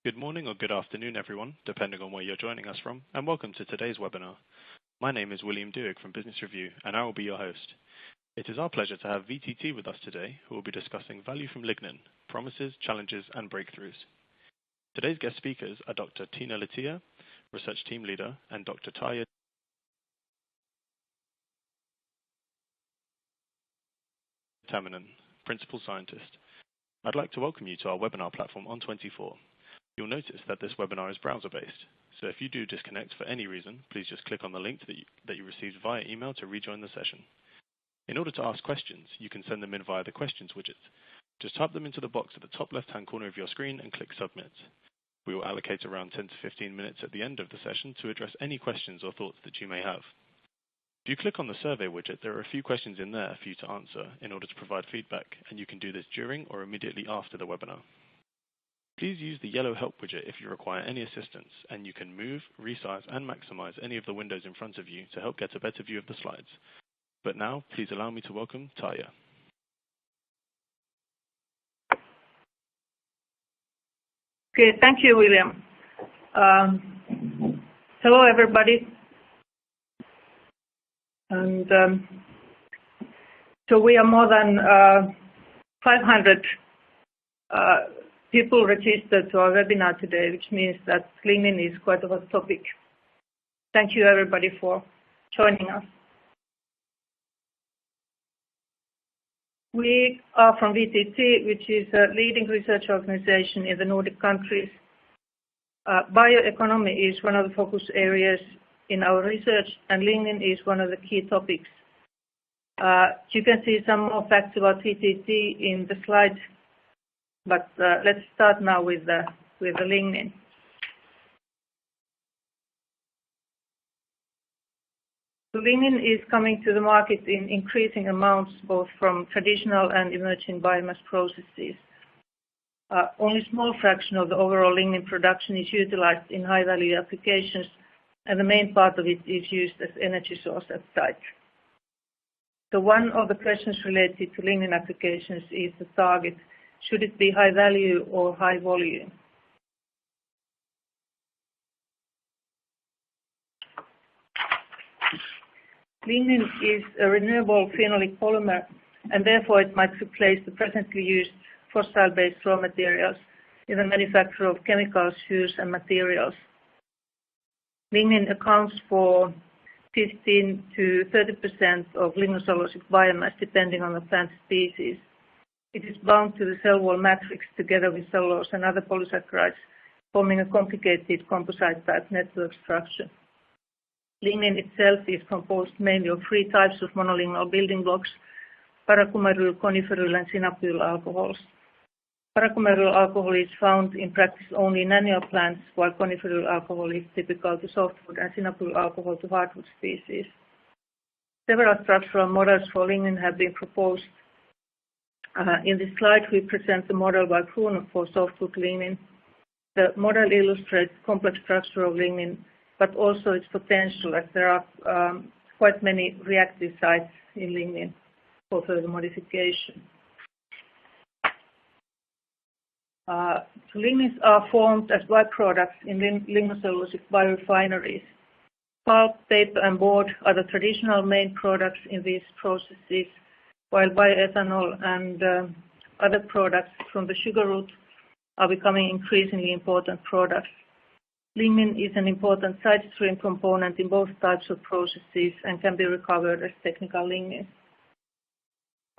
Good morning or good afternoon, everyone, depending on where you're joining us from, and welcome to today's webinar. My name is William Duick from Business Review, and I will be your host. It is our pleasure to have VTT with us today, who will be discussing value from lignin, promises, challenges, and breakthroughs. Today's guest speakers are Dr. Tina Latia, Research Team Leader, and Dr. Tarja Tamminen, Principal Scientist. I'd like to welcome you to our webinar platform On24. You'll notice that this webinar is browser-based, so if you do disconnect for any reason, please just click on the link that you received via email to rejoin the session. In order to ask questions, you can send them in via the questions widget. Just type them into the box at the top left-hand corner of your screen and click Submit. We will allocate around 10 to 15 minutes at the end of the session to address any questions or thoughts that you may have. If you click on the survey widget, there are a few questions in there for you to answer in order to provide feedback, and you can do this during or immediately after the webinar. Please use the yellow help widget if you require any assistance, and you can move, resize, and maximize any of the windows in front of you to help get a better view of the slides. But now, please allow me to welcome Tarja. Okay, thank you, William. Hello, everybody. And so we are more than 500 people registered to our webinar today, which means that lignin is quite a hot topic. Thank you, everybody, for joining us. We are from VTT, which is a leading research organization in the Nordic countries. Bioeconomy is one of the focus areas in our research, and lignin is one of the key topics. You can see some more facts about VTT in the slide, but let's start now with the lignin. So lignin is coming to the market in increasing amounts, both from traditional and emerging biomass processes. Only a small fraction of the overall lignin production is utilized in high-value applications, and the main part of it is used as energy source at site. So one of the questions related to lignin applications is the target. Should it be high value or high volume? Lignin is a renewable phenolic polymer, and therefore it might replace the presently used fossil-based raw materials in the manufacture of chemicals, fuels, and materials. Lignin accounts for 15 to 30% of lignocellulosic biomass, depending on the plant species. It is bound to the cell wall matrix together with cellulose and other polysaccharides, forming a complicated composite-type network structure. Lignin itself is composed mainly of three types of monolignal building blocks: paracumaryl, coniferyl, and synapyl alcohols. Paracumaryl alcohol is found in practice only in annual plants, while coniferyl alcohol is typical to softwood and synapyl alcohol to hardwood species. Several structural models for lignin have been proposed. In this slide, we present the model by Kuhn for softwood lignin. The model illustrates complex structure of lignin, but also its potential, as there are quite many reactive sites in lignin for further modification. Lignins are formed as byproducts in lignocellulosic biorefineries. Pulp, paper, and board are the traditional main products in these processes, while bioethanol and other products from the sugar root are becoming increasingly important products. Lignin is an important side stream component in both types of processes and can be recovered as technical lignin.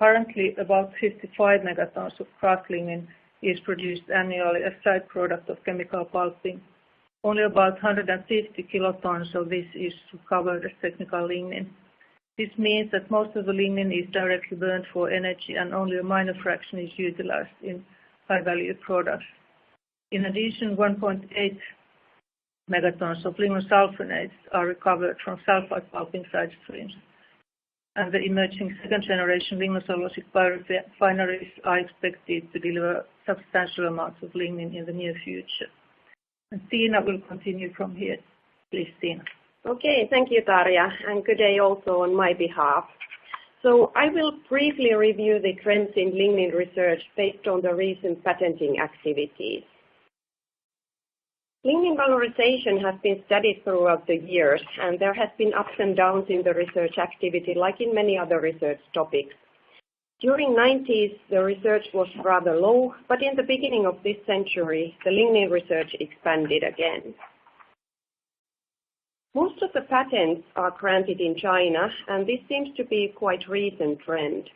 Currently, about 55 megatons of kraft lignin is produced annually as side product of chemical pulping. Only about 150 kilotons of this is recovered as technical lignin. This means that most of the lignin is directly burned for energy, and only a minor fraction is utilized in high-value products. In addition, 1.8 megatons of lignosulfonates are recovered from sulfide pulping side streams. And the emerging second-generation lignocellulosic biorefineries are expected to deliver substantial amounts of lignin in the near future. And Tina will continue from here. Please, Tina. Okay, thank you, Tarja, and good day also on my behalf. So I will briefly review the trends in lignin research based on the recent patenting activities. Lignin valorization has been studied throughout the years, and there has been ups and downs in the research activity like in many other research topics. During the 90s, the research was rather low, but in the beginning of this century, the lignin research expanded again. Most of the patents are granted in China, and this seems to be a quite recent trend.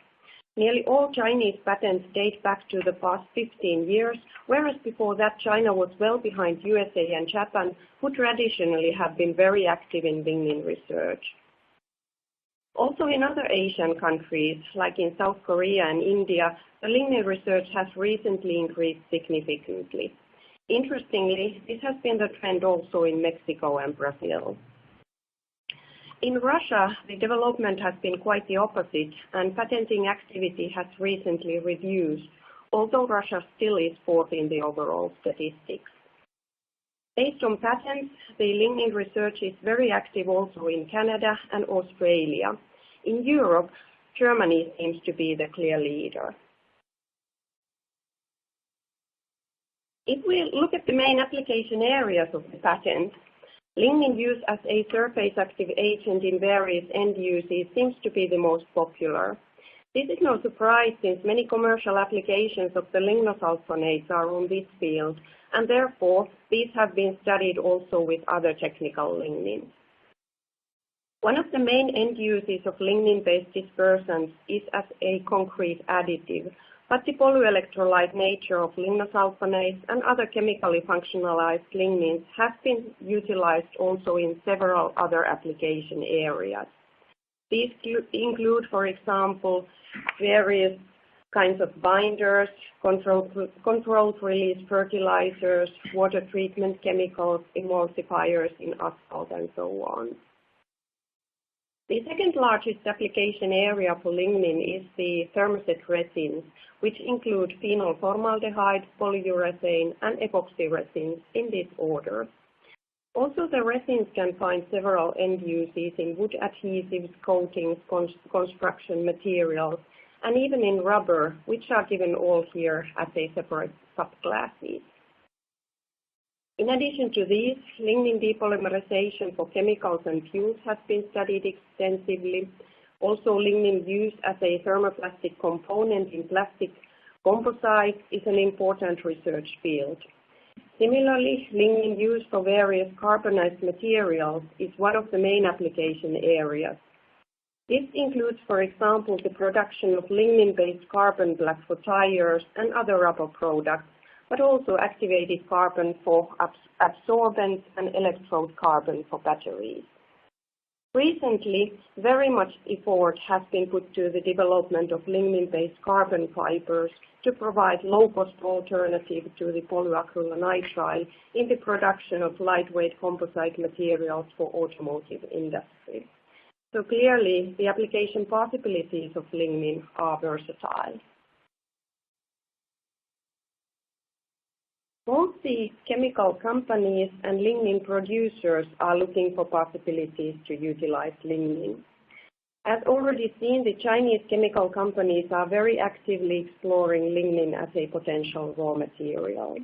Nearly all Chinese patents date back to the past 15 years, whereas before that China was well behind USA and Japan, who traditionally have been very active in lignin research. Also in other Asian countries, like in South Korea and India, the lignin research has recently increased significantly. Interestingly, this has been the trend also in Mexico and Brazil. In Russia, the development has been quite the opposite, and patenting activity has recently reduced, although Russia still is fourth in the overall statistics. Based on patents, the lignin research is very active also in Canada and Australia. In Europe, Germany seems to be the clear leader. If we look at the main application areas of the patent, lignin use as a surface active agent in various end uses seems to be the most popular. This is no surprise since many commercial applications of the lignosulfonates are on this field, and therefore these have been studied also with other technical lignins. One of the main end uses of lignin-based dispersants is as a concrete additive, but the polyelectrolyte nature of lignosulfonates and other chemically functionalized lignins have been utilized also in several other application areas. These include, for example, various kinds of binders, controlled release fertilizers, water treatment chemicals, emulsifiers in asphalt, and so on. The second largest application area for lignin is the thermoset resins, which include phenol formaldehyde, polyurethane, and epoxy resins in this order. Also, the resins can find several end uses in wood adhesives, coatings, construction materials, and even in rubber, which are given all here as a separate subclasses. In addition to these, lignin depolymerization for chemicals and fuels has been studied extensively. Also, lignin used as a thermoplastic component in plastic composites is an important research field. Similarly, lignin used for various carbonized materials is one of the main application areas. This includes, for example, the production of lignin-based carbon black for tires and other rubber products, but also activated carbon for absorbents and electrode carbon for batteries. Recently, very much effort has been put to the development of lignin-based carbon fibers to provide low-cost alternative to the polyacrylonitrile in the production of lightweight composite materials for automotive industry. So clearly, the application possibilities of lignin are versatile. Both the chemical companies and lignin producers are looking for possibilities to utilize lignin. As already seen, the Chinese chemical companies are very actively exploring lignin as a potential raw material.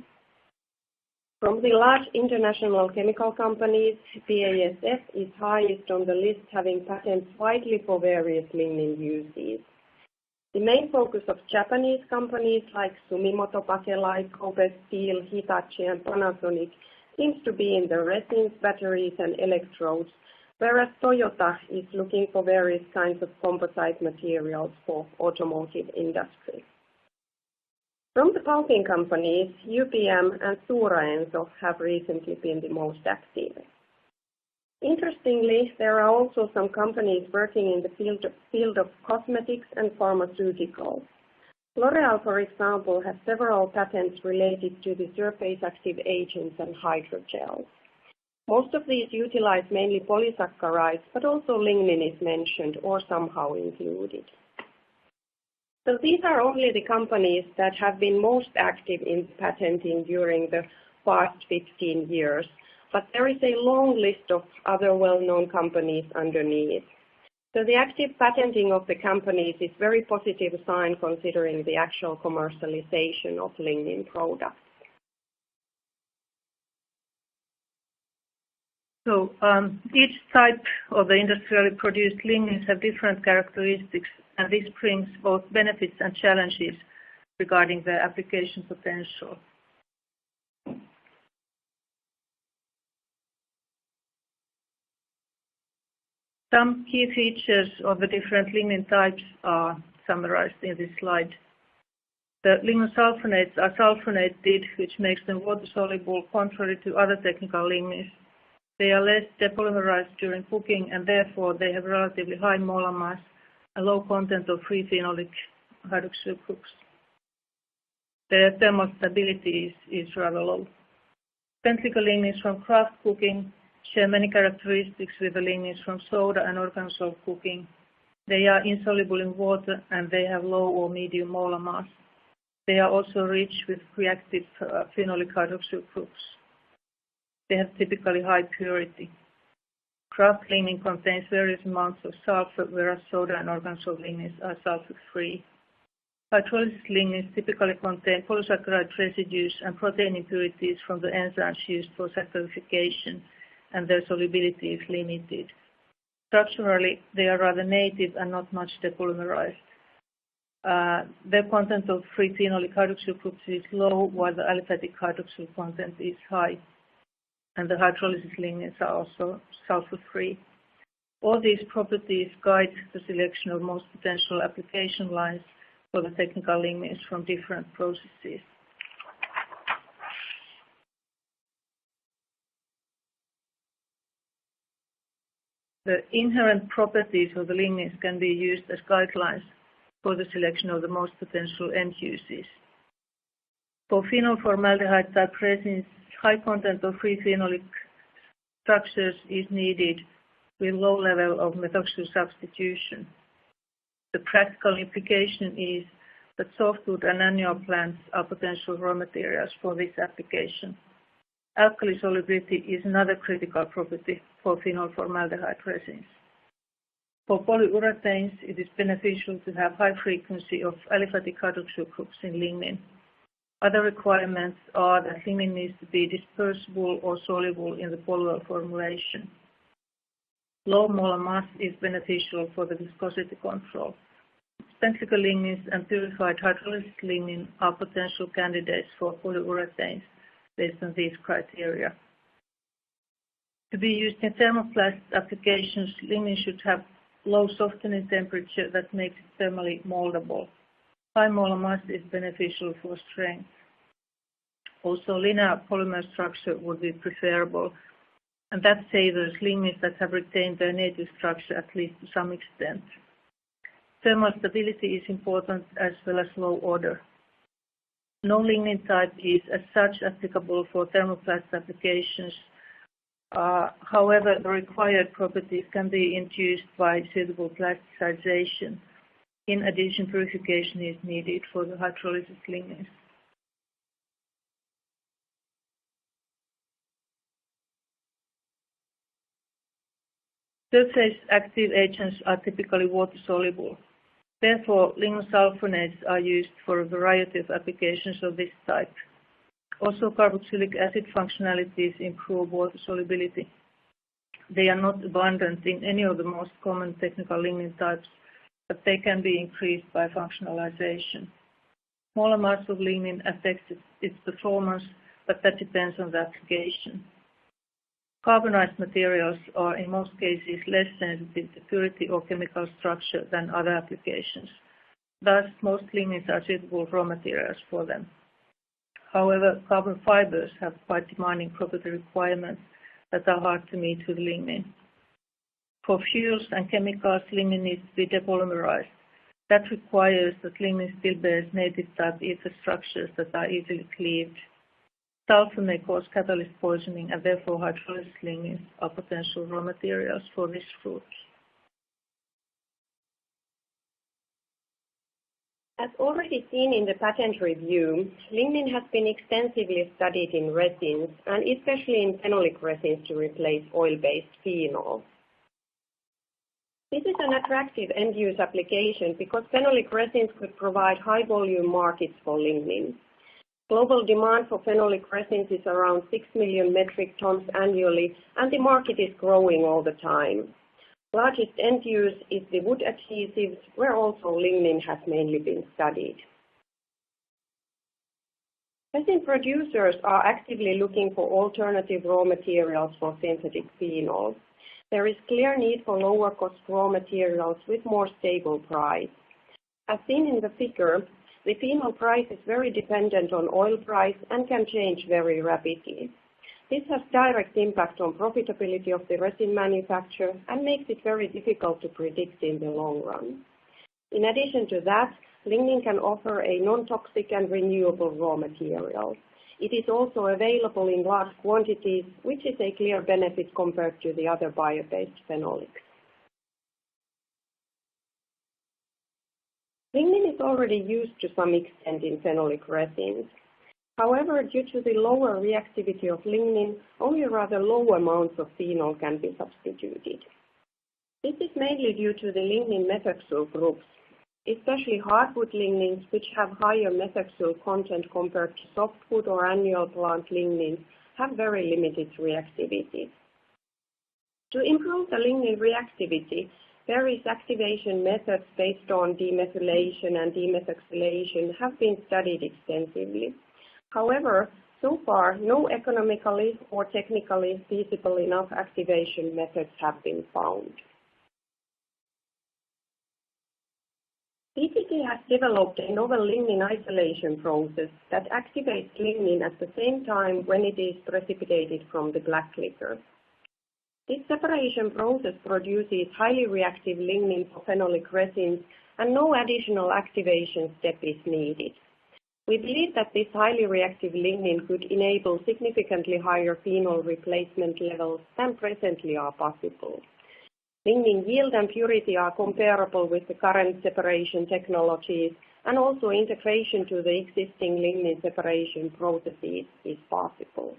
From the large international chemical companies, BASF is highest on the list, having patents widely for various lignin uses. The main focus of Japanese companies like Sumitomo Bakelite, Kobe Steel, Hitachi, and Panasonic seems to be in the resins, batteries, and electrodes, whereas Toyota is looking for various kinds of composite materials for automotive industry. From the pulping companies, UPM and Stora Enso have recently been the most active. Interestingly, there are also some companies working in the field of cosmetics and pharmaceuticals. L'Oreal, for example, has several patents related to the surface active agents and hydrogels. Most of these utilize mainly polysaccharides, but also lignin is mentioned or somehow included. So these are only the companies that have been most active in patenting during the past 15 years. But there is a long list of other well-known companies underneath. So the active patenting of the companies is a very positive sign considering the actual commercialization of lignin products. So each type of the industrially produced lignins have different characteristics, and this brings both benefits and challenges regarding their application potential. Some key features of the different lignin types are summarized in this slide. The lignosulfonates are sulfonated, which makes them water-soluble, contrary to other technical lignins. They are less depolymerized during cooking, and therefore they have relatively high molar mass and low content of free phenolic hydroxyl groups. Their thermal stability is rather low. Spent lignins from craft cooking share many characteristics with the lignins from soda and organosolv cooking. They are insoluble in water, and they have low or medium molar mass. They are also rich with reactive phenolic hydroxyl groups. They have typically high purity. Craft lignin contains various amounts of sulfur, whereas soda and organosolv lignins are sulfur-free. Hydrolysis lignins typically contain polysaccharide residues and protein impurities from the enzymes used for saccharification, and their solubility is limited. Structurally, they are rather native and not much depolymerized. Their content of free phenolic hydroxyl groups is low, while the aliphatic hydroxyl content is high, and the hydrolysis lignins are also sulfur-free. All these properties guide the selection of most potential application lines for the technical lignins from different processes. The inherent properties of the lignins can be used as guidelines for the selection of the most potential end uses. For phenol formaldehyde type resins, high content of free phenolic structures is needed with low level of methoxyl substitution. The practical implication is that softwood and annual plants are potential raw materials for this application. Alkali solubility is another critical property for phenol formaldehyde resins. For polyurethanes, it is beneficial to have high frequency of aliphatic hydroxyl groups in lignin. Other requirements are that lignin needs to be dispersible or soluble in the polyol formulation. Low molar mass is beneficial for the viscosity control. Spent lignins and purified hydrolysis lignin are potential candidates for polyurethanes based on these criteria. To be used in thermoplastic applications, lignin should have low softening temperature that makes it thermally moldable. High molar mass is beneficial for strength. Also, linear polymer structure would be preferable, and that favors lignins that have retained their native structure at least to some extent. Thermal stability is important as well as low odor. No lignin type is as such applicable for thermoplastic applications. However, the required properties can be induced by suitable plasticization. In addition, purification is needed for the hydrolysis lignins. Surface active agents are typically water-soluble. Therefore, lignosulfonates are used for a variety of applications of this type. Also, carboxylic acid functionalities improve water solubility. They are not abundant in any of the most common technical lignin types, but they can be increased by functionalization. Smaller mass of lignin affects its performance, but that depends on the application. Carbonized materials are in most cases less sensitive to purity or chemical structure than other applications. Thus, most lignins are suitable raw materials for them. However, carbon fibers have quite demanding property requirements that are hard to meet with lignin. For fuels and chemicals, lignin needs to be depolymerized. That requires that lignin still bears native type ether structures that are easily cleaved. Sulfur may cause catalyst poisoning, and therefore hydrolysis lignins are potential raw materials for this fruit. As already seen in the patent review, lignin has been extensively studied in resins, and especially in phenolic resins to replace oil-based phenol. This is an attractive end-use application because phenolic resins could provide high-volume markets for lignin. Global demand for phenolic resins is around 6 million metric tons annually, and the market is growing all the time. Largest end use is the wood adhesives, where also lignin has mainly been studied. Resin producers are actively looking for alternative raw materials for synthetic phenol. There is clear need for lower cost raw materials with more stable price. As seen in the figure, the phenol price is very dependent on oil price and can change very rapidly. This has direct impact on profitability of the resin manufacturer and makes it very difficult to predict in the long run. In addition to that, lignin can offer a non-toxic and renewable raw material. It is also available in large quantities, which is a clear benefit compared to the other bio-based phenolics. Lignin is already used to some extent in phenolic resins. However, due to the lower reactivity of lignin, only rather low amounts of phenol can be substituted. This is mainly due to the lignin methoxyl groups, especially hardwood lignins, which have higher methoxyl content compared to softwood or annual plant lignins, have very limited reactivity. To improve the lignin reactivity, various activation methods based on demethylation and demethoxylation have been studied extensively. However, so far, no economically or technically feasible enough activation methods have been found. VTT has developed a novel lignin isolation process that activates lignin at the same time when it is precipitated from the black liquor. This separation process produces highly reactive lignin for phenolic resins, and no additional activation step is needed. We believe that this highly reactive lignin could enable significantly higher phenol replacement levels than presently are possible. Lignin yield and purity are comparable with the current separation technologies, and also integration to the existing lignin separation processes is possible.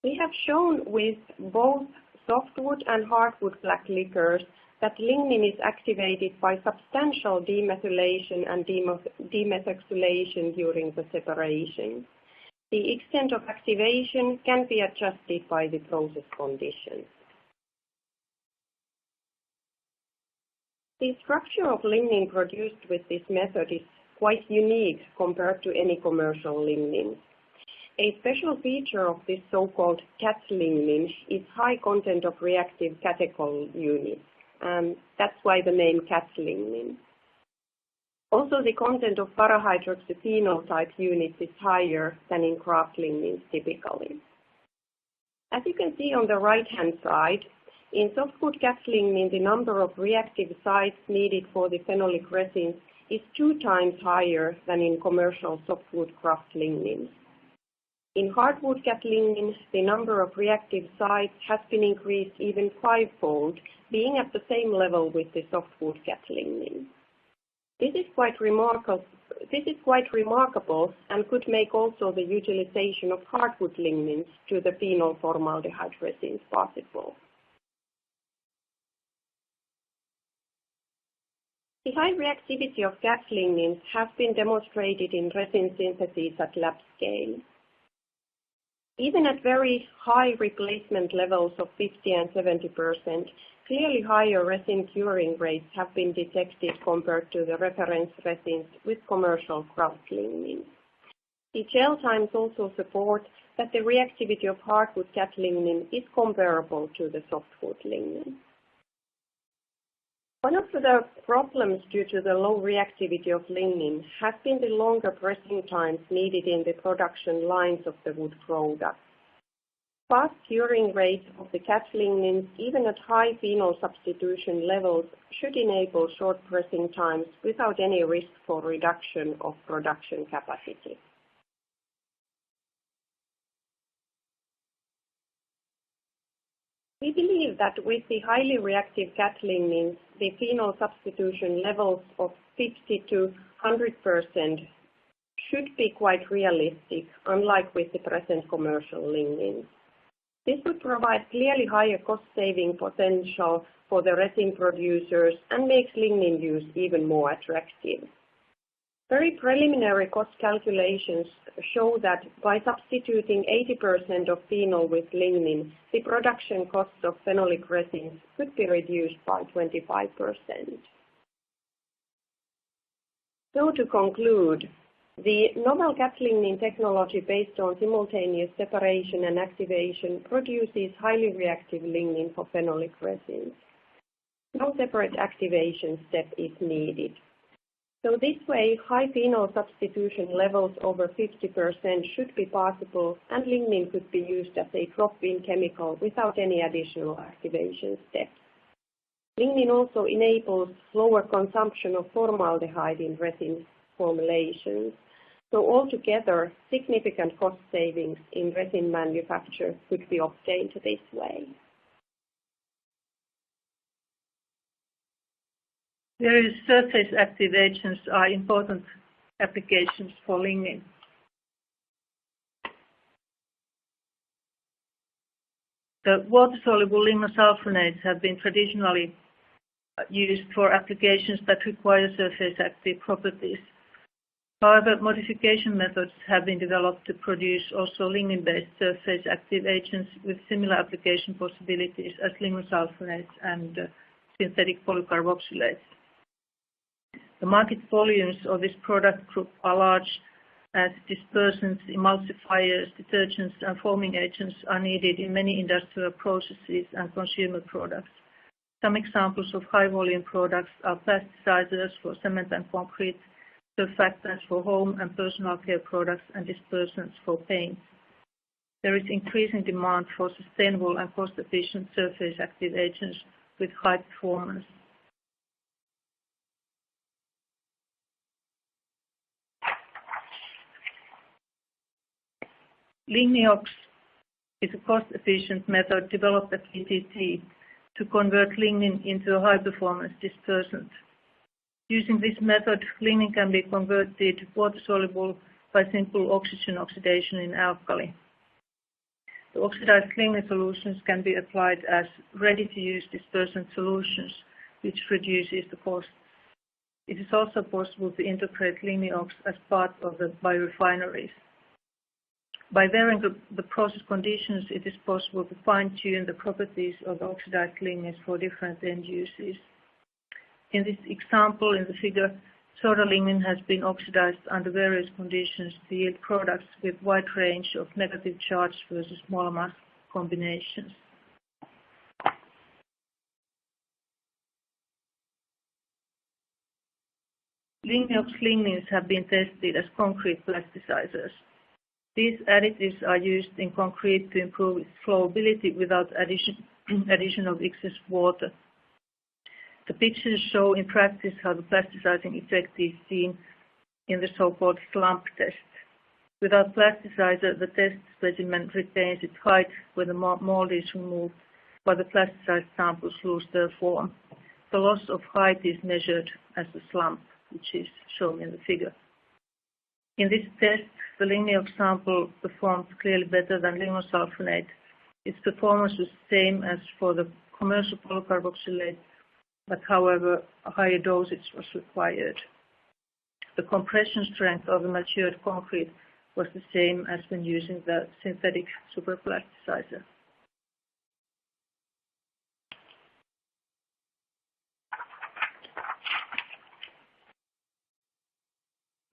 We have shown with both softwood and hardwood black liquors that lignin is activated by substantial demethylation and demethoxylation during the separation. The extent of activation can be adjusted by the process conditions. The structure of lignin produced with this method is quite unique compared to any commercial lignin. A special feature of this so-called cat lignin is high content of reactive catechol units, and that's why the name cat lignin. Also, the content of para-hydroxyphenol type units is higher than in kraft lignins typically. As you can see on the right-hand side, in softwood cat lignin, the number of reactive sites needed for the phenolic resins is 2 times higher than in commercial softwood kraft lignins. In hardwood cat lignin, the number of reactive sites has been increased even 5-fold, being at the same level with the softwood cat lignin. This is quite remarkable and could make also the utilization of hardwood lignins to the phenol formaldehyde resins possible. The high reactivity of cat lignins has been demonstrated in resin synthesis at lab scale. Even at very high replacement levels of 50 and 70%, clearly higher resin curing rates have been detected compared to the reference resins with commercial kraft lignins. The gel times also support that the reactivity of hardwood cat lignin is comparable to the softwood lignin. One of the problems due to the low reactivity of lignin has been the longer pressing times needed in the production lines of the wood products. Fast curing rates of the cat lignins, even at high phenol substitution levels, should enable short pressing times without any risk for reduction of production capacity. We believe that with the highly reactive cat lignins, the phenol substitution levels of 50 to 100% should be quite realistic, unlike with the present commercial lignins. This would provide clearly higher cost-saving potential for the resin producers and makes lignin use even more attractive. Very preliminary cost calculations show that by substituting 80% of phenol with lignin, the production costs of phenolic resins could be reduced by 25%. So to conclude, the novel cap lignin technology based on simultaneous separation and activation produces highly reactive lignin for phenolic resins. No separate activation step is needed. So this way, high phenol substitution levels over 50% should be possible, and lignin could be used as a drop-in chemical without any additional activation steps. Lignin also enables lower consumption of formaldehyde in resin formulations. So altogether, significant cost savings in resin manufacture could be obtained this way. Various surface active agents are important applications for lignin. The water-soluble lignosulfonates have been traditionally used for applications that require surface active properties. However, modification methods have been developed to produce also lignin-based surface active agents with similar application possibilities as lignosulfonates and synthetic polycarboxylates. The market volumes of this product group are large, as dispersants, emulsifiers, detergents and foaming agents are needed in many industrial processes and consumer products. Some examples of high-volume products are plasticizers for cement and concrete, surfactants for home and personal care products, and dispersants for paint. There is increasing demand for sustainable and cost-efficient surface active agents with high performance. Ligniox is a cost-efficient method developed at VTT to convert lignin into a high-performance dispersant. Using this method, lignin can be converted water-soluble by simple oxygen oxidation in alkali. The oxidized lignin solutions can be applied as ready-to-use dispersant solutions, which reduces the cost. It is also possible to integrate ligniox as part of the biorefineries. By varying the process conditions, it is possible to fine-tune the properties of the oxidized lignins for different end uses. In this example, in the figure, soda lignin has been oxidized under various conditions to yield products with wide range of negative charge versus monomer combinations. Ligniox lignins have been tested as concrete plasticizers. These additives are used in concrete to improve its flowability without addition of excess water. The pictures show in practice how the plasticizing effect is seen in the so-called slump test. Without plasticizer, the test specimen retains its height when the mold is removed, while the plasticized samples lose their form. The loss of height is measured as the slump, which is shown in the figure. In this test, the ligniox sample performed clearly better than lignosulfonate. Its performance was the same as for the commercial polycarboxylate, but however, a higher dosage was required. The compression strength of the matured concrete was the same as when using the synthetic superplasticizer.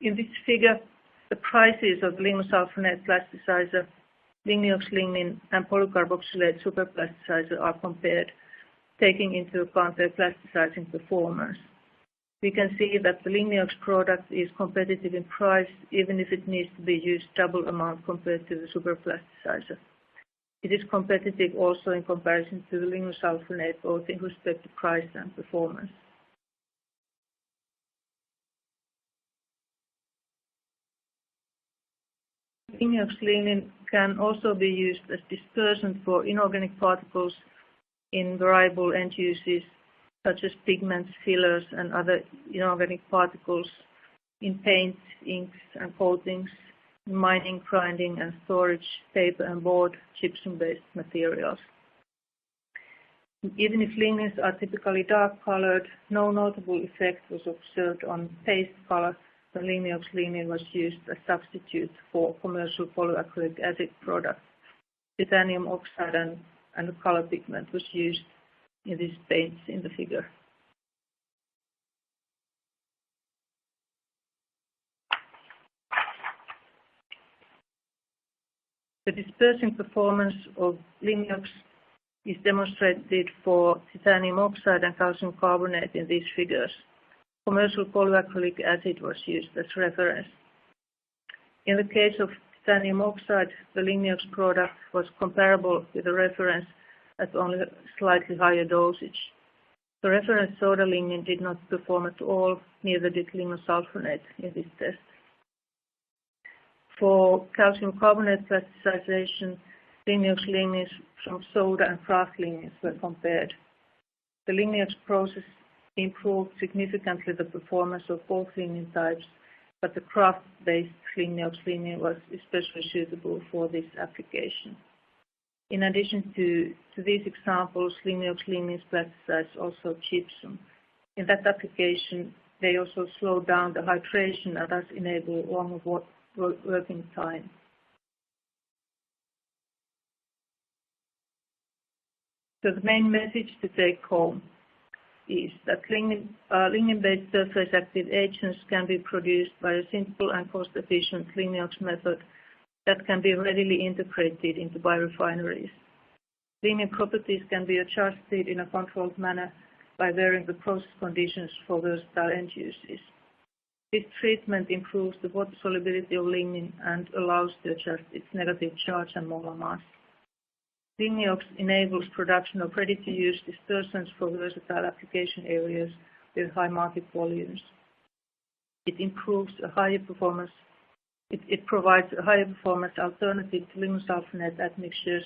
In this figure, the prices of the lignosulfonate plasticizer, ligniox lignin and polycarboxylate superplasticizer are compared, taking into account their plasticizing performance. We can see that the ligniox product is competitive in price, even if it needs to be used double amount compared to the superplasticizer. It is competitive also in comparison to the lignosulfonate, both in respect to price and performance. Ligniox lignin can also be used as dispersant for inorganic particles in variable end uses, such as pigments, fillers, and other inorganic particles in paints, inks, and coatings, in mining, grinding, and storage, paper and board, gypsum-based materials. Even if lignins are typically dark-colored, no notable effect was observed on paste color the lignin was used as substitute for commercial polyacrylic acid products. Titanium oxide and color pigment was used in these paints in the figure. The dispersing performance of lignin is demonstrated for titanium oxide and calcium carbonate in these figures. Commercial polyacrylic acid was used as reference. In the case of titanium oxide, the lignin product was comparable with the reference at only slightly higher dosage. The reference soda lignin did not perform at all, neither did lignosulfonate in this test. For calcium carbonate plasticization, lignins from soda and kraft lignins were compared. The lignins process improved significantly the performance of both lignin types, but the kraft-based lignin was especially suitable for this application. In addition to these examples, lignins plasticize also gypsum. In that application, they also slow down the hydration and thus enable longer working time. So the main message to take home is that lignin-based surface active agents can be produced by a simple and cost-efficient lignin method that can be readily integrated into biorefineries. Lignin properties can be adjusted in a controlled manner by varying the process conditions for versatile end uses. This treatment improves the water solubility of lignin and allows to adjust its negative charge and molar mass. Ligniox enables production of ready-to-use dispersants for versatile application areas with high market volumes. It provides a higher performance alternative to lignosulfonate admixtures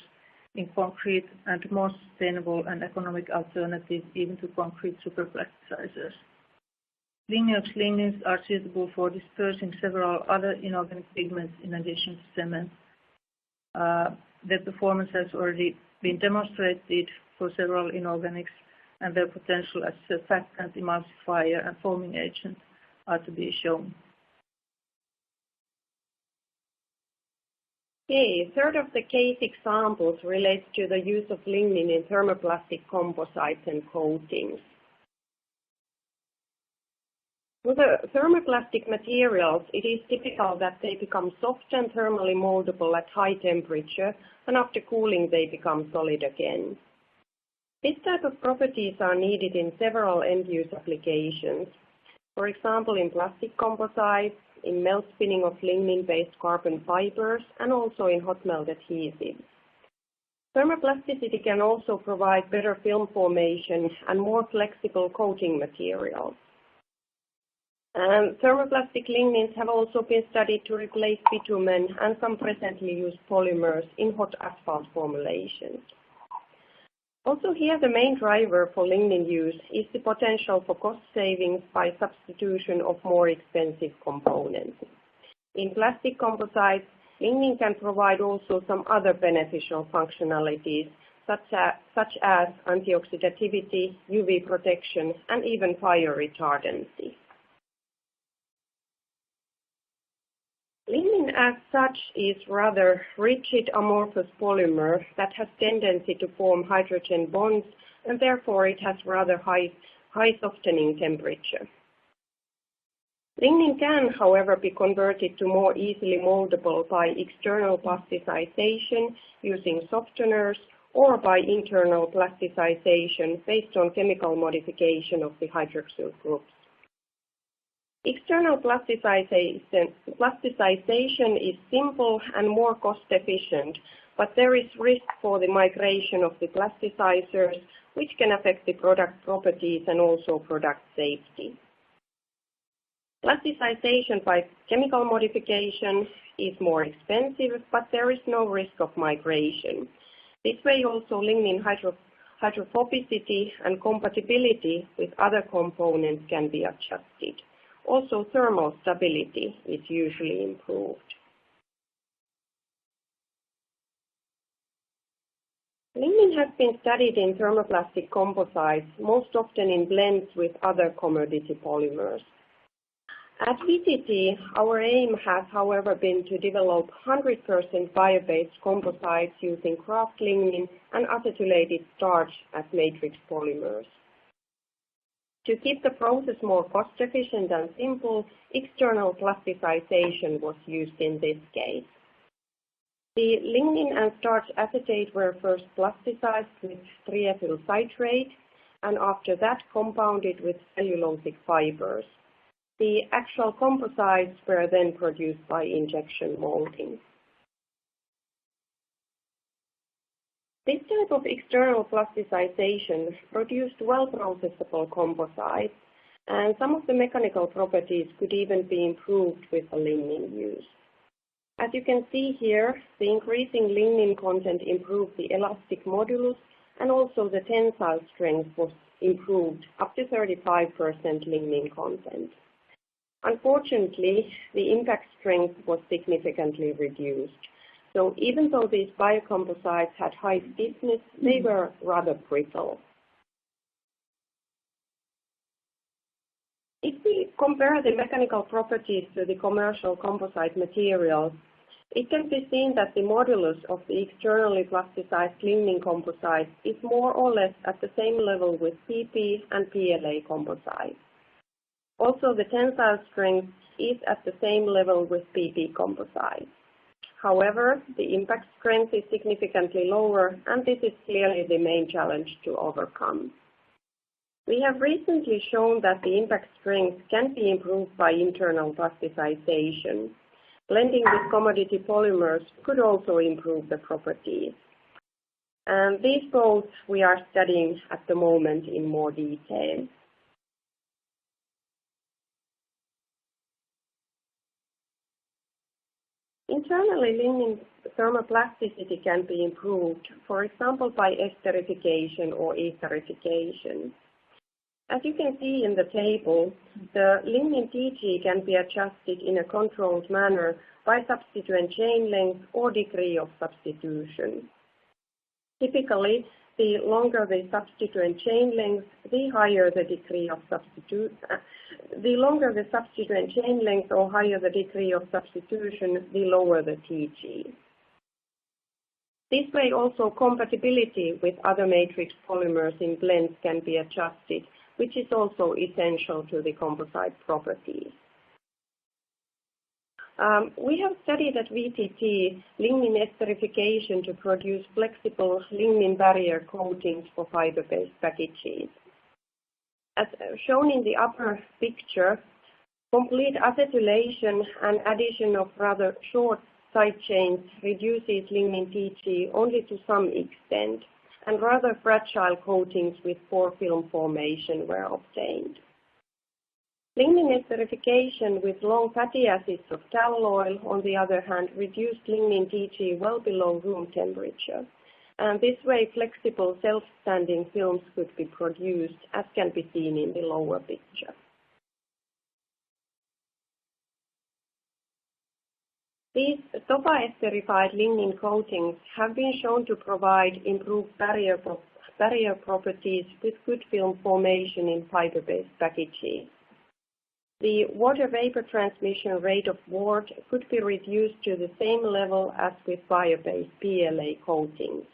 in concrete and more sustainable and economic alternative even to concrete superplasticizers. Lignins are suitable for dispersing several other inorganic pigments in addition to cement. Their performance has already been demonstrated for several inorganics, and their potential as surfactant, emulsifier, and foaming agent are to be shown. Okay, third of the case examples relates to the use of lignin in thermoplastic composites and coatings. With the thermoplastic materials, it is typical that they become soft and thermally moldable at high temperature, and after cooling they become solid again. This type of properties are needed in several end-use applications. For example, in plastic composites, in melt spinning of lignin-based carbon fibers, and also in hot melt adhesives. Thermoplasticity can also provide better film formation and more flexible coating materials. Thermoplastic lignins have also been studied to replace bitumen and some presently used polymers in hot asphalt formulations. Also here, the main driver for lignin use is the potential for cost savings by substitution of more expensive components. In plastic composites, lignin can provide also some other beneficial functionalities, such as antioxidativity, UV protection, and even fire retardancy. Lignin as such is rather rigid amorphous polymer that has tendency to form hydrogen bonds, and therefore it has rather high softening temperature. Lignin can, however, be converted to more easily moldable by external plasticization using softeners or by internal plasticization based on chemical modification of the hydroxyl groups. External plasticization is simple and more cost efficient, but there is risk for the migration of the plasticizers, which can affect the product properties and also product safety. Plasticization by chemical modification is more expensive, but there is no risk of migration. This way also lignin hydrophobicity and compatibility with other components can be adjusted. Also, thermal stability is usually improved. Lignin has been studied in thermoplastic composites, most often in blends with other commodity polymers. At VTT, our aim has, however, been to develop 100% bio-based composites using kraft lignin and acetylated starch as matrix polymers. To keep the process more cost-efficient and simple, external plasticization was used in this case. The lignin and starch acetate were first plasticized with triethyl citrate and after that compounded with cellulosic fibers. The actual composites were then produced by injection molding. This type of external plasticization produced well-processable composites, and some of the mechanical properties could even be improved with the lignin use. As you can see here, the increasing lignin content improved the elastic modulus, and also the tensile strength was improved up to 35% lignin content. Unfortunately, the impact strength was significantly reduced. So even though these biocomposites had high stiffness, they were rather brittle. If we compare the mechanical properties to the commercial composite materials, it can be seen that the modulus of the externally plasticized lignin composite is more or less at the same level with PP and PLA composites. Also, the tensile strength is at the same level with PP composites. However, the impact strength is significantly lower, and this is clearly the main challenge to overcome. We have recently shown that the impact strength can be improved by internal plasticization. Blending with commodity polymers could also improve the properties. And these both we are studying at the moment in more detail. Internally, lignin thermoplasticity can be improved, for example, by esterification or etherification. As you can see in the table, the lignin TG can be adjusted in a controlled manner by substituent chain length or degree of substitution. Typically, the longer the substituent chain length, the higher the degree of substitution. The longer the substituent chain length or higher the degree of substitution, the lower the TG. This way also compatibility with other matrix polymers in blends can be adjusted, which is also essential to the composite properties. We have studied at VTT lignin esterification to produce flexible lignin barrier coatings for fiber-based packages. As shown in the upper picture, complete acetylation and addition of rather short side chains reduces lignin TG only to some extent, and rather fragile coatings with poor film formation were obtained. Lignin esterification with long fatty acids of tall oil, on the other hand, reduced lignin TG well below room temperature. And this way, flexible self-standing films could be produced, as can be seen in the lower picture. These TOFA-esterified lignin coatings have been shown to provide improved barrier properties with good film formation in fiber-based packages. The water vapor transmission rate of board could be reduced to the same level as with bio-based PLA coatings.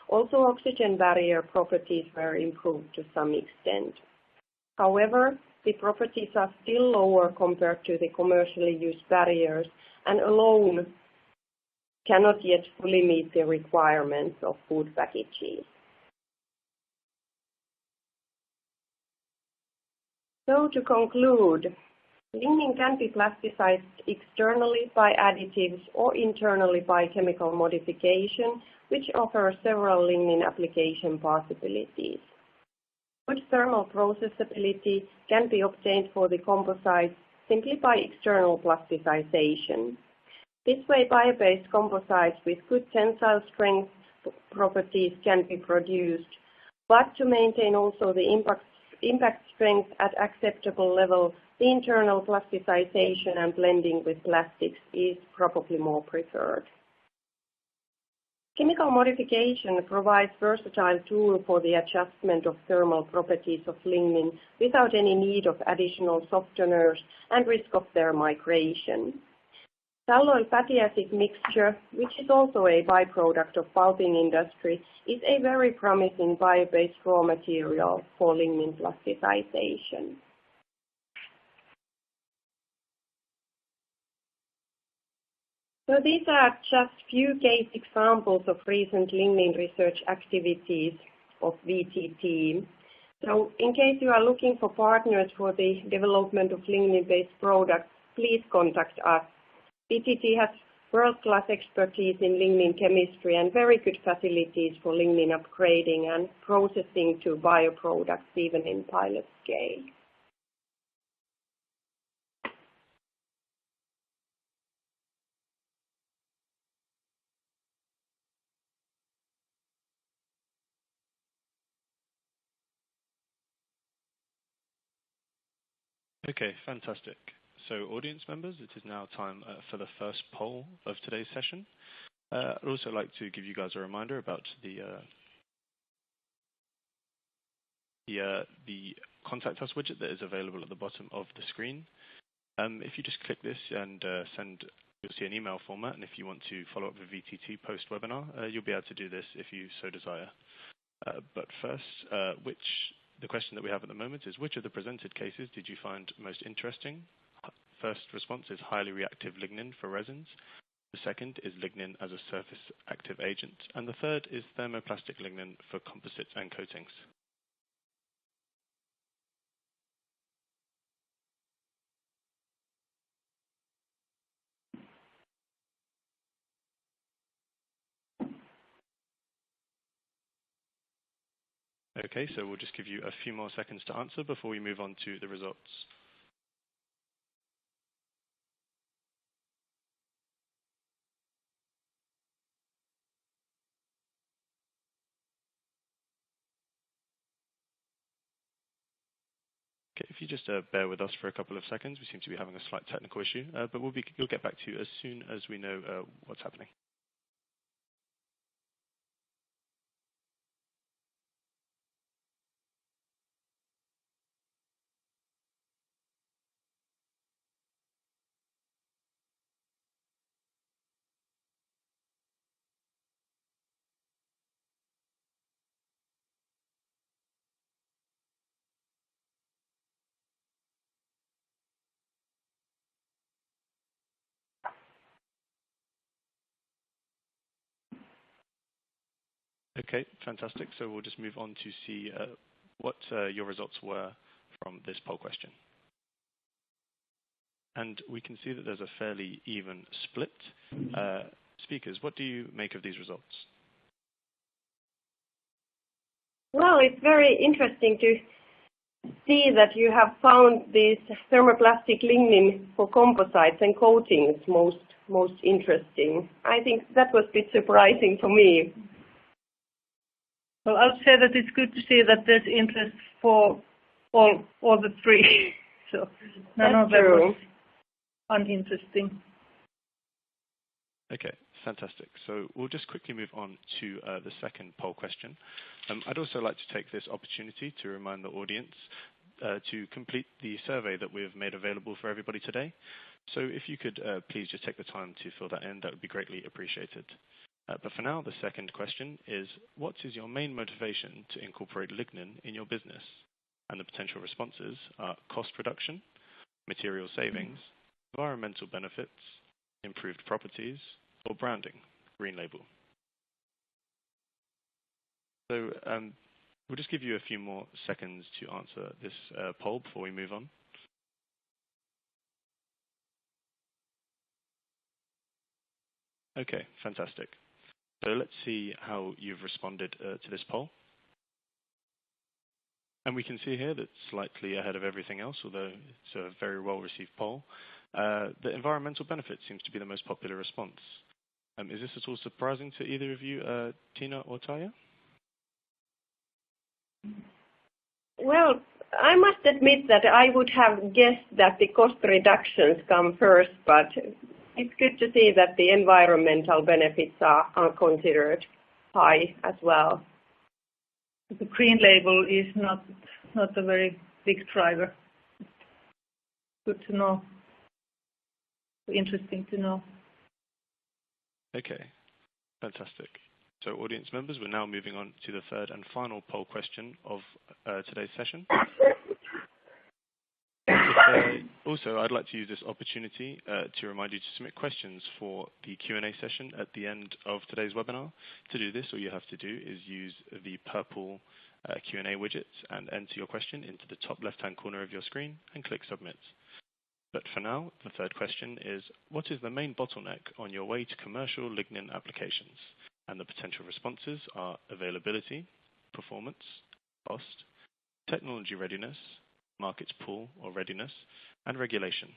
Also, oxygen barrier properties were improved to some extent. However, the properties are still lower compared to the commercially used barriers, and alone cannot yet fully meet the requirements of food packages. So to conclude, lignin can be plasticized externally by additives or internally by chemical modification, which offers several lignin application possibilities. Good thermal processability can be obtained for the composites simply by external plasticization. This way, bio-based composites with good tensile strength properties can be produced, but to maintain also the impact strength at acceptable level, the internal plasticization and blending with plastics is probably more preferred. Chemical modification provides a versatile tool for the adjustment of thermal properties of lignin without any need of additional softeners and risk of their migration. Tall-oil fatty acid mixture, which is also a byproduct of pulping industry, is a very promising bio-based raw material for lignin plasticization. So these are just few case examples of recent lignin research activities of VTT. So in case you are looking for partners for the development of lignin-based products, please contact us. VTT has world-class expertise in lignin chemistry and very good facilities for lignin upgrading and processing to bioproducts even in pilot scale. Okay, fantastic. So audience members, it is now time for the first poll of today's session. I'd also like to give you guys a reminder about the contact us widget that is available at the bottom of the screen. If you just click this and you'll see an email format, and if you want to follow up with VTT post-webinar, you'll be able to do this if you so desire. But first, the question that we have at the moment is, which of the presented cases did you find most interesting? First response is highly reactive lignin for resins. The second is lignin as a surface active agent. And the third is thermoplastic lignin for composites and coatings. Okay, so we'll just give you a few more seconds to answer before we move on to the results. Okay, if you just bear with us for a couple of seconds, we seem to be having a slight technical issue, but we'll get back to you as soon as we know what's happening. Okay, fantastic. So we'll just move on to see what your results were from this poll question. And we can see that there's a fairly even split. Speakers, what do you make of these results? Well, it's very interesting to see that you have found this thermoplastic lignin for composites and coatings most interesting. I think that was a bit surprising for me. Well, I would say that it's good to see that there's interest for all the three. So none of them was uninteresting. Okay, fantastic. So we'll just quickly move on to the second poll question. I'd also like to take this opportunity to remind the audience to complete the survey that we've made available for everybody today. So if you could please just take the time to fill that in, that would be greatly appreciated. But for now, the second question is, what is your main motivation to incorporate lignin in your business? And the potential responses are cost reduction, material savings, environmental benefits, improved properties, or branding, green label. So we'll just give you a few more seconds to answer this poll before we move on. Okay, fantastic. So let's see how you've responded to this poll. And we can see here that slightly ahead of everything else, although it's a very well-received poll, the environmental benefit seems to be the most popular response. Is this at all surprising to either of you, Tina or Taya? Well, I must admit that I would have guessed that the cost reductions come first, but it's good to see that the environmental benefits are considered high as well. The green label is not a very big driver. Good to know. Interesting to know. Okay, fantastic. So audience members, we're now moving on to the third and final poll question of today's session. Also, I'd like to use this opportunity to remind you to submit questions for the Q&A session at the end of today's webinar. To do this, all you have to do is use the purple Q&A widget and enter your question into the top left-hand corner of your screen and click Submit. But for now, the third question is, what is the main bottleneck on your way to commercial lignin applications? And the potential responses are availability, performance, cost, technology readiness, markets pull or readiness, and regulation.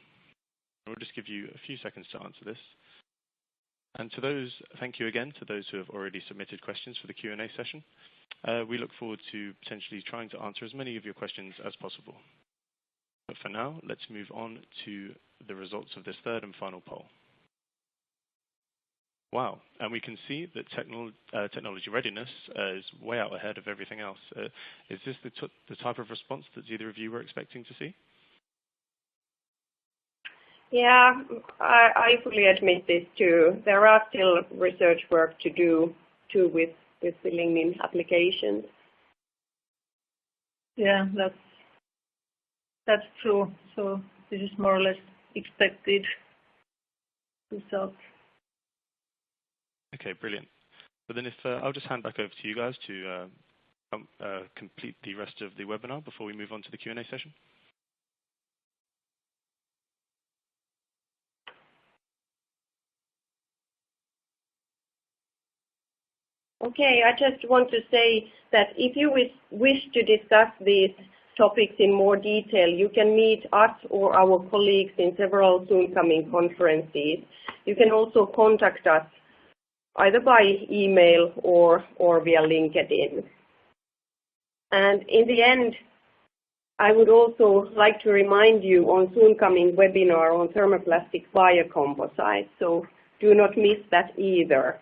We'll just give you a few seconds to answer this. And to those, thank you again to those who have already submitted questions for the Q&A session. We look forward to potentially trying to answer as many of your questions as possible. But for now, let's move on to the results of this third and final poll. Wow, and we can see that technology readiness is way out ahead of everything else. Is this the type of response that either of you were expecting to see? Yeah, I fully admit this too. There are still research work to do too with the lignin applications. Yeah, that's true. So this is more or less expected result. Okay, brilliant. So then I'll just hand back over to you guys to complete the rest of the webinar before we move on to the Q&A session. Okay, I just want to say that if you wish to discuss these topics in more detail, you can meet us or our colleagues in several soon coming conferences. You can also contact us either by email or via LinkedIn. And in the end, I would also like to remind you on soon coming webinar on thermoplastic biocomposites, so do not miss that either.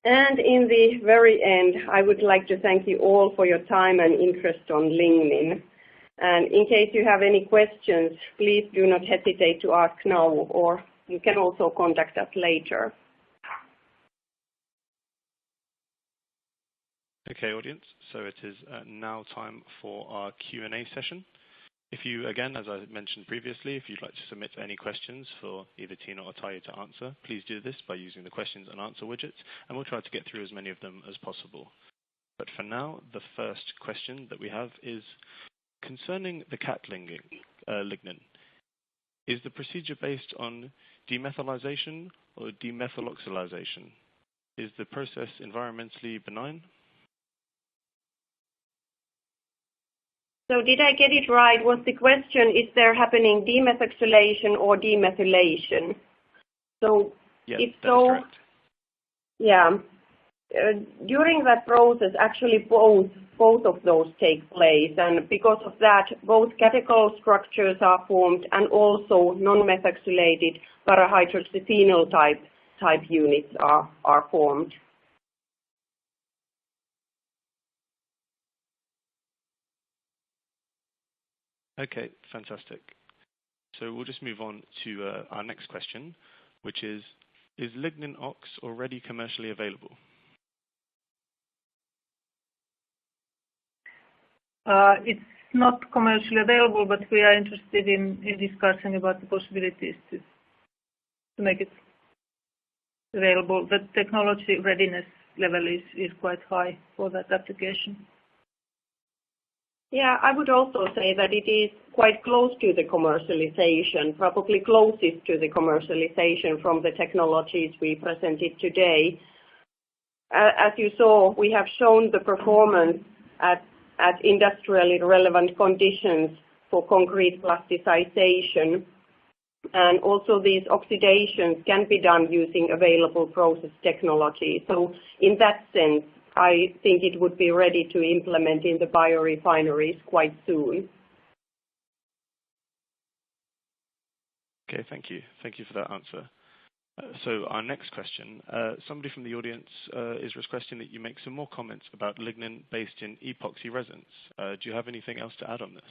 And in the very end, I would like to thank you all for your time and interest on lignin. And in case you have any questions, please do not hesitate to ask now, or you can also contact us later. Okay, audience, so it is now time for our Q&A session. If you, again, as I mentioned previously, if you'd like to submit any questions for either Tina or Taija to answer, please do this by using the questions and answer widget, and we'll try to get through as many of them as possible. But for now, the first question that we have is concerning the cat lignin. Is the procedure based on demethylation or demethyloxylation? Is the process environmentally benign? So did I get it right? Was the question, is there happening demethoxylation or demethylation? So yes, if that so, is correct. Yeah. During that process, actually both of those take place, and because of that, both catechol structures are formed and also non-methoxylated parahydroxyphenyl type units are formed. Okay, fantastic. So we'll just move on to our next question, which is lignin ox already commercially available? It's not commercially available, but we are interested in discussing about the possibilities to make it available. The technology readiness level is quite high for that application. Yeah, I would also say that it is quite close to the commercialization, probably closest to the commercialization from the technologies we presented today. As you saw, we have shown the performance at industrially relevant conditions for concrete plasticization. And also these oxidations can be done using available process technology. So in that sense, I think it would be ready to implement in the biorefineries quite soon. Okay, thank you. Thank you for that answer. So our next question, somebody from the audience is requesting that you make some more comments about lignin based in epoxy resins. Do you have anything else to add on this?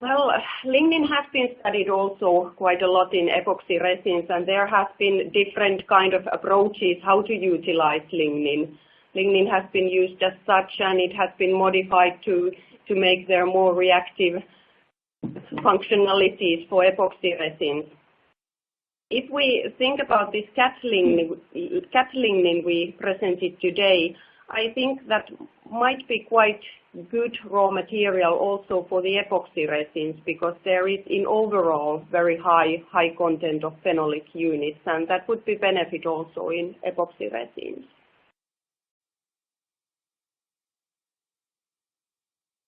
Well, lignin has been studied also quite a lot in epoxy resins, and there has been different kind of approaches how to utilize lignin. Lignin has been used as such, and it has been modified to make their more reactive functionalities for epoxy resins. If we think about this cat lignin we presented today, I think that might be quite good raw material also for the epoxy resins, because there is in overall very high content of phenolic units, and that would be benefit also in epoxy resins.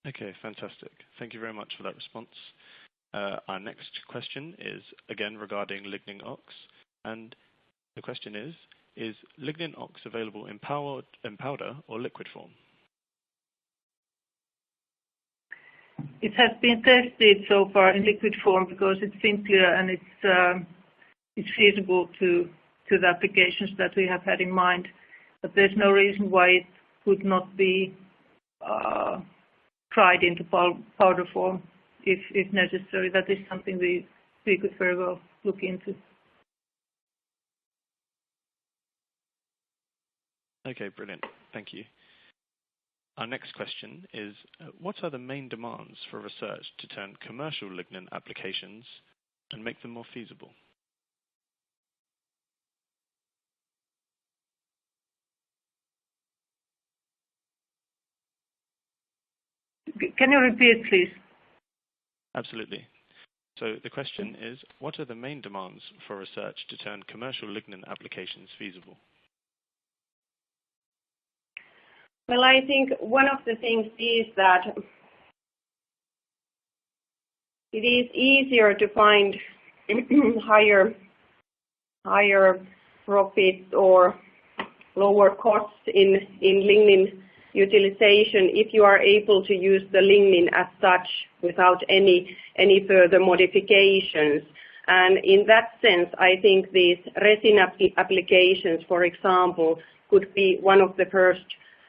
Okay, fantastic. Thank you very much for that response. Our next question is again regarding lignin ox, and the question is lignin ox available in powder or liquid form? It has been tested so far in liquid form because it's simpler and it's feasible to the applications that we have had in mind. But there's no reason why it could not be tried into powder form if necessary. That is something we could very well look into. Okay, brilliant. Thank you. Our next question is, what are the main demands for research to turn commercial lignin applications and make them more feasible? Can you repeat, please? Absolutely. So the question is, what are the main demands for research to turn commercial lignin applications feasible? Well, I think one of the things is that it is easier to find higher profits or lower costs in lignin utilization if you are able to use the lignin as such without any further modifications. And in that sense, I think these resin applications, for example, could be one of the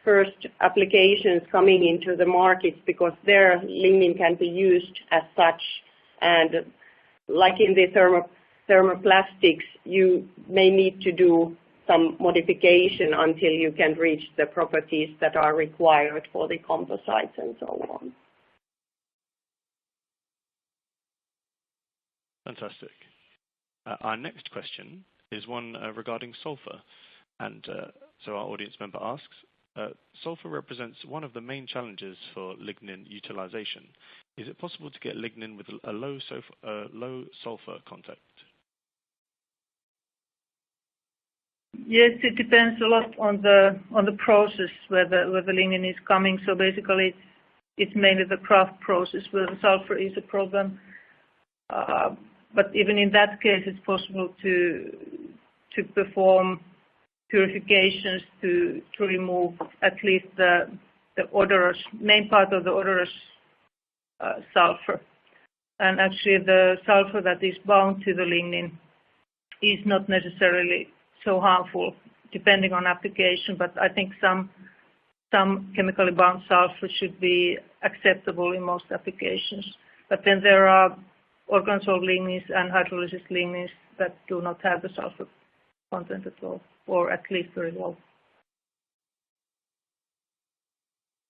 first applications coming into the markets, because there lignin can be used as such, and like in the thermoplastics, you may need to do some modification until you can reach the properties that are required for the composites and so on. Fantastic. Our next question is one regarding sulfur, and so our audience member asks, sulfur represents one of the main challenges for lignin utilization. Is it possible to get lignin with a low sulfur content? Yes, it depends a lot on the process where the lignin is coming. So basically, it's mainly the craft process where the sulfur is a problem. But even in that case, it's possible to perform purifications to remove at least the odorous, main part of the odorous sulfur. And actually the sulfur that is bound to the lignin is not necessarily so harmful depending on application, but I think some chemically bound sulfur should be acceptable in most applications. But then there are organ-solved lignins and hydrolysis lignins that do not have the sulfur content at all, or at least very low.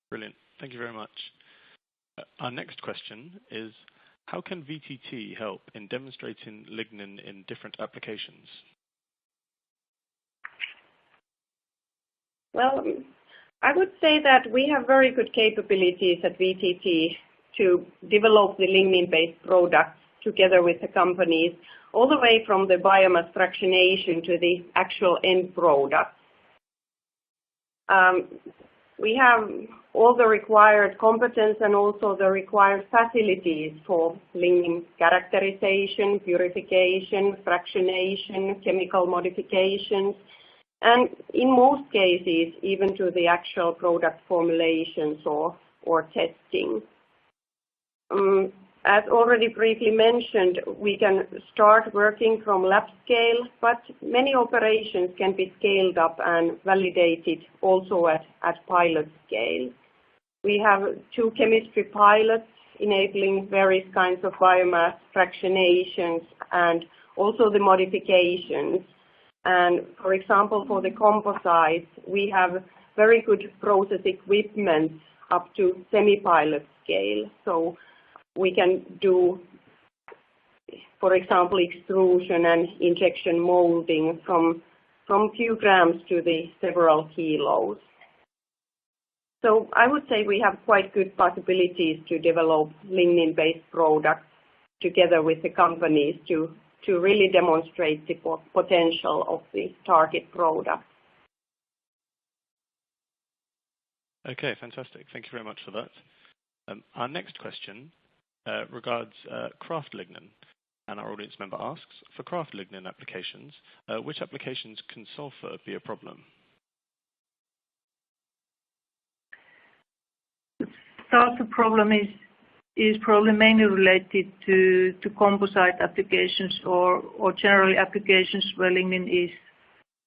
Brilliant. Thank you very much. Our next question is, how can VTT help in demonstrating lignin in different applications? Well, I would say that we have very good capabilities at VTT to develop the lignin-based products together with the companies, all the way from the biomass fractionation to the actual end product. We have all the required competence and also the required facilities for lignin characterization, purification, fractionation, chemical modifications, and in most cases even to the actual product formulations or testing. As already briefly mentioned, we can start working from lab scale, but many operations can be scaled up and validated also at pilot scale. We have 2 chemistry pilots enabling various kinds of biomass fractionations and also the modifications. And for example, for the composites, we have very good process equipment up to semi-pilot scale. So we can do, for example, extrusion and injection molding from few grams to the several kilos. So I would say we have quite good possibilities to develop lignin-based products together with the companies to really demonstrate the potential of the target product. Okay, fantastic. Thank you very much for that. Our next question regards kraft lignin, and our audience member asks, for kraft lignin applications, which applications can sulfur be a problem? The sulfur problem is probably mainly related to composite applications or generally applications where lignin is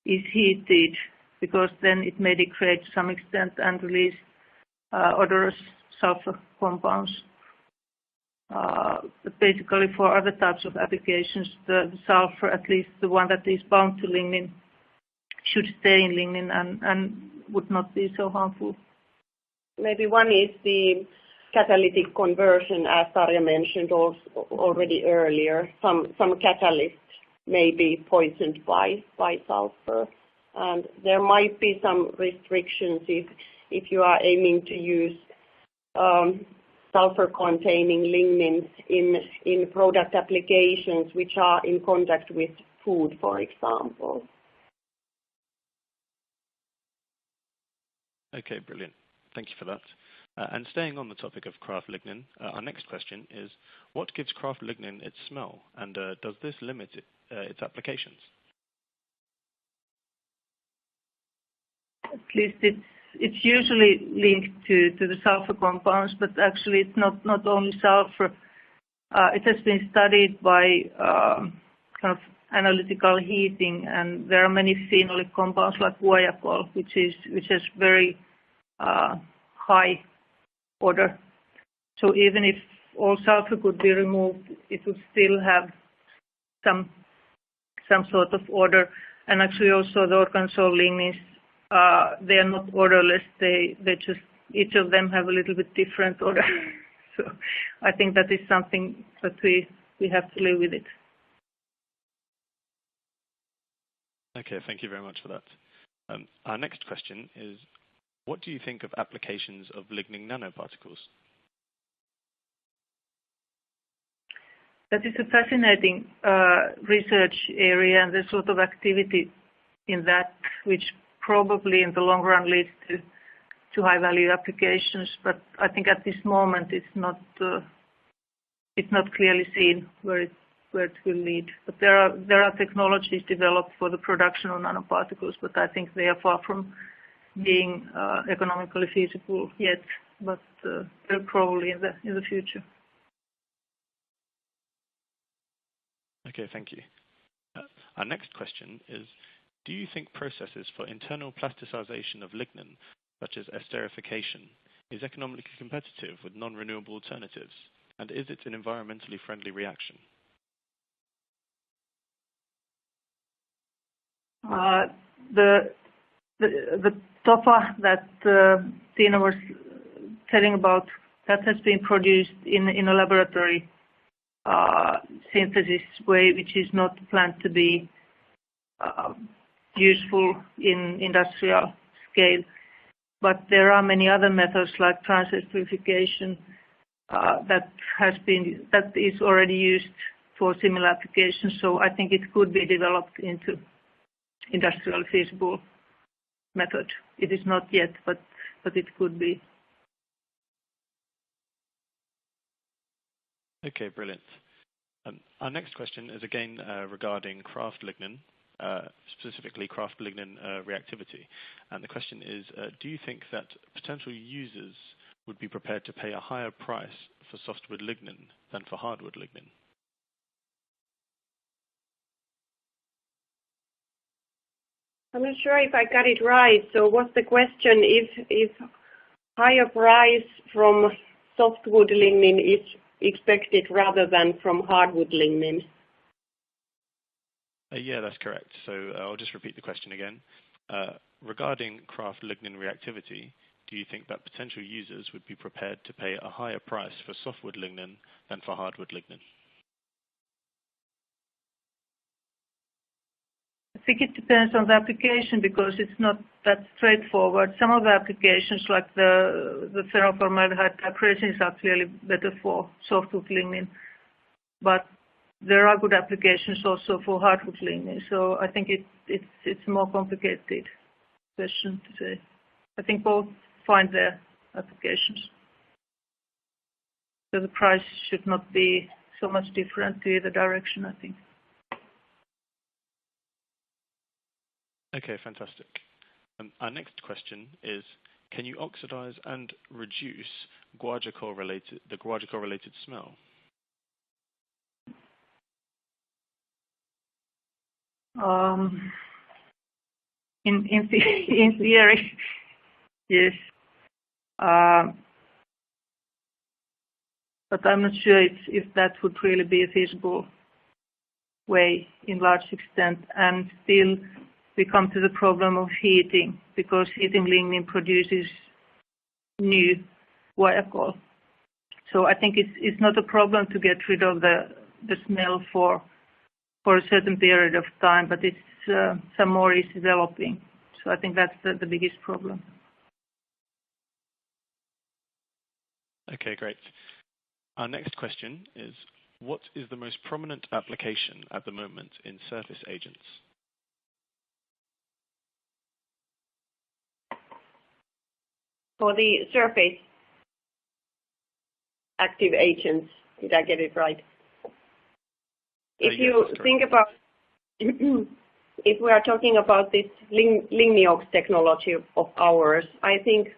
heated, because then it may degrade to some extent and release odorous sulfur compounds. But basically for other types of applications, the sulfur, at least the one that is bound to lignin, should stay in lignin and would not be so harmful. Maybe one is the catalytic conversion, as Tarja mentioned also already earlier. Some catalysts may be poisoned by sulfur, and there might be some restrictions if you are aiming to use sulfur-containing lignin in product applications which are in contact with food, for example. Okay, brilliant. Thank you for that. And staying on the topic of kraft lignin, our next question is, what gives kraft lignin its smell, and does this limit its applications? At least it's usually linked to the sulfur compounds, but actually it's not only sulfur. It has been studied by kind of analytical heating, and there are many phenolic compounds like guaiacol, which has very high odor. So even if all sulfur could be removed, it would still have some sort of odor. And actually also the organosol lignins, they are not odorless. They just, each of them have a little bit different odor. So I think that is something that we have to live with it. Okay, thank you very much for that. Our next question is, what do you think of applications of lignin nanoparticles? That is a fascinating research area, and there's a lot of activity in that, which probably in the long run leads to high value applications. But I think at this moment it's not clearly seen where it will lead. But there are technologies developed for the production of nanoparticles, but I think they are far from being economically feasible yet. But they're probably in the future. Okay, thank you. Our next question is, do you think processes for internal plasticization of lignin, such as esterification, is economically competitive with non-renewable alternatives? And is it an environmentally friendly reaction? The TOFA that Tina was telling about, that has been produced in a laboratory synthesis way, which is not planned to be useful in industrial scale. But there are many other methods like transesterification that is already used for similar applications. So I think it could be developed into industrial feasible method. It is not yet, but it could be. Okay, brilliant. Our next question is again regarding kraft lignin, specifically kraft lignin reactivity. And the question is, do you think that potential users would be prepared to pay a higher price for softwood lignin than for hardwood lignin? I'm not sure if I got it right. So what's the question? If higher price from softwood lignin is expected rather than from hardwood lignin? Yeah, that's correct. So I'll just repeat the question again. Regarding kraft lignin reactivity, do you think that potential users would be prepared to pay a higher price for softwood lignin than for hardwood lignin? I think it depends on the application because it's not that straightforward. Some of the applications, like the thermoplastic type resins, are clearly better for softwood lignin, but there are good applications also for hardwood lignin. So I think it's a more complicated question to say. I think both find their applications. So the price should not be so much different to either direction, I think. Okay, fantastic. Our next question is, can you oxidize and reduce the guajacol-related smell? In theory, yes. But I'm not sure if that would really be a feasible way in large extent, and still we come to the problem of heating, because heating lignin produces new guajacol. So I think it's not a problem to get rid of the smell for a certain period of time, but it's some more is developing. So I think that's the biggest problem. Okay, great. Our next question is, what is the most prominent application at the moment in surface agents? For the surface active agents, did I get it right? If you think about, if we are talking about this ligniox technology of ours, I think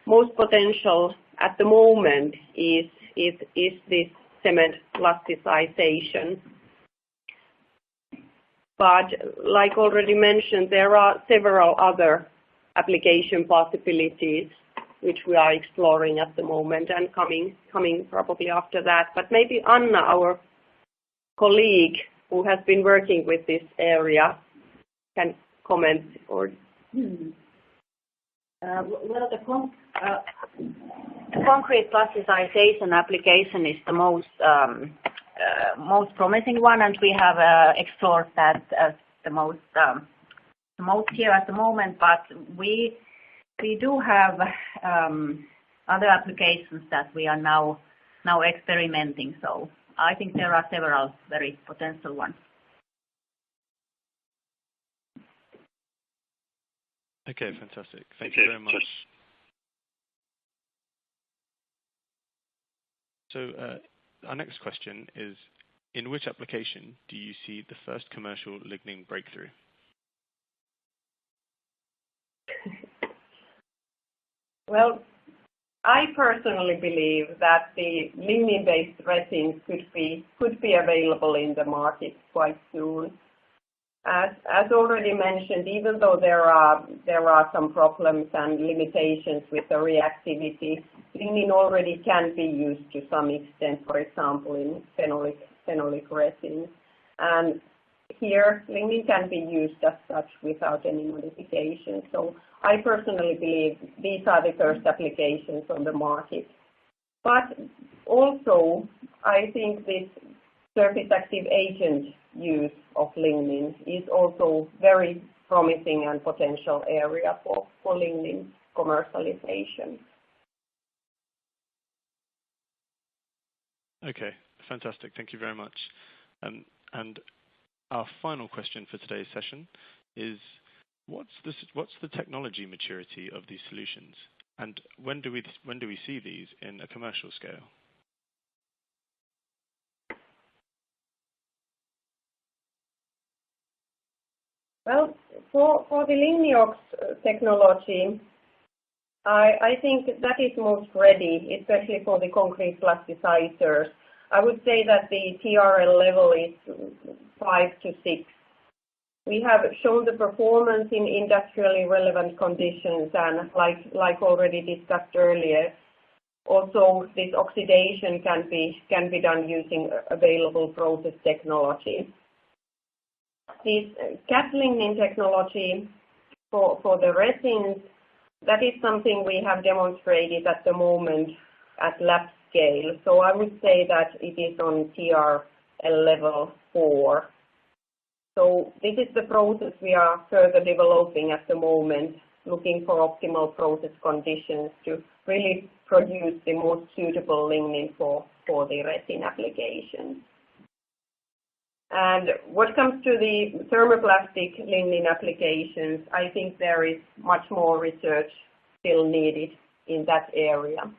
most potential at the moment is this cement plasticization. But like already mentioned, there are several other application possibilities which we are exploring at the moment and coming probably after that. But maybe Anna, our colleague who has been working with this area, can comment or. Well, the concrete plasticization application is the most promising one, and we have explored that as the most here at the moment. But we do have other applications that we are now experimenting. So I think there are several very potential ones. Okay, fantastic. Thank you very much. So our next question is, in which application do you see the first commercial lignin breakthrough? Well, I personally believe that the lignin-based resins could be available in the market quite soon. As already mentioned, even though there are some problems and limitations with the reactivity, lignin already can be used to some extent, for example, in phenolic resins. And here, lignin can be used as such without any modification. So I personally believe these are the first applications on the market. But also, I think this surface active agent use of lignin is also very promising and potential area for lignin commercialization. Okay, fantastic. Thank you very much. And our final question for today's session is, what's the technology maturity of these solutions, and when do we see these in a commercial scale? Well, for the ligniox technology, I think that is most ready, especially for the concrete plasticizers. I would say that the TRL level is 5 to 6. We have shown the performance in industrially relevant conditions, and like already discussed earlier, also this oxidation can be done using available process technology. This cat lignin technology for the resins, that is something we have demonstrated at the moment at lab scale. So I would say that it is on TRL level 4. So this is the process we are further developing at the moment, looking for optimal process conditions to really produce the most suitable lignin for the resin application. And what comes to the thermoplastic lignin applications, I think there is much more research still needed in that area.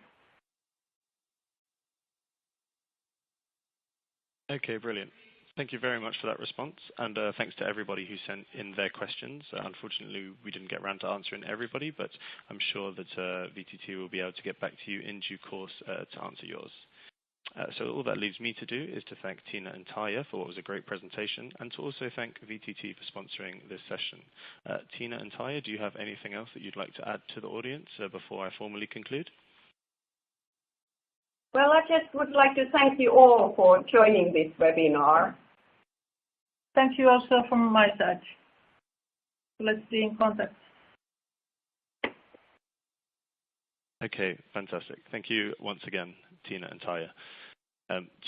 Okay, brilliant. Thank you very much for that response, and thanks to everybody who sent in their questions. Unfortunately, we didn't get around to answering everybody, but I'm sure that VTT will be able to get back to you in due course to answer yours. So all that leaves me to do is to thank Tina and Taya for what was a great presentation, and to also thank VTT for sponsoring this session. Tina and Taya, do you have anything else that you'd like to add to the audience before I formally conclude? Well, I just would like to thank you all for joining this webinar. Thank you also from my side. Let's be in contact. Okay, fantastic. Thank you once again, Tina and Taya.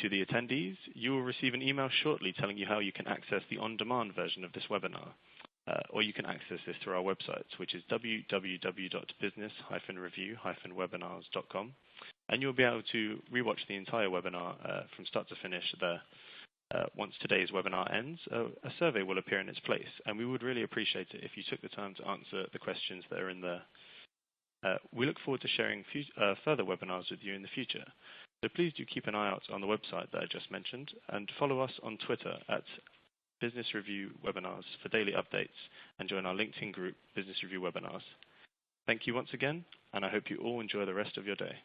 To the attendees, you will receive an email shortly telling you how you can access the on-demand version of this webinar, or you can access this through our website, which is www.business-review-webinars.com, and you'll be able to rewatch the entire webinar from start to finish there. Once today's webinar ends, a survey will appear in its place, and we would really appreciate it if you took the time to answer the questions that are in there. We look forward to sharing further webinars with you in the future. So please do keep an eye out on the website that I just mentioned, and follow us on Twitter at Business Review Webinars for daily updates, and join our LinkedIn group, Business Review Webinars. Thank you once again, and I hope you all enjoy the rest of your day.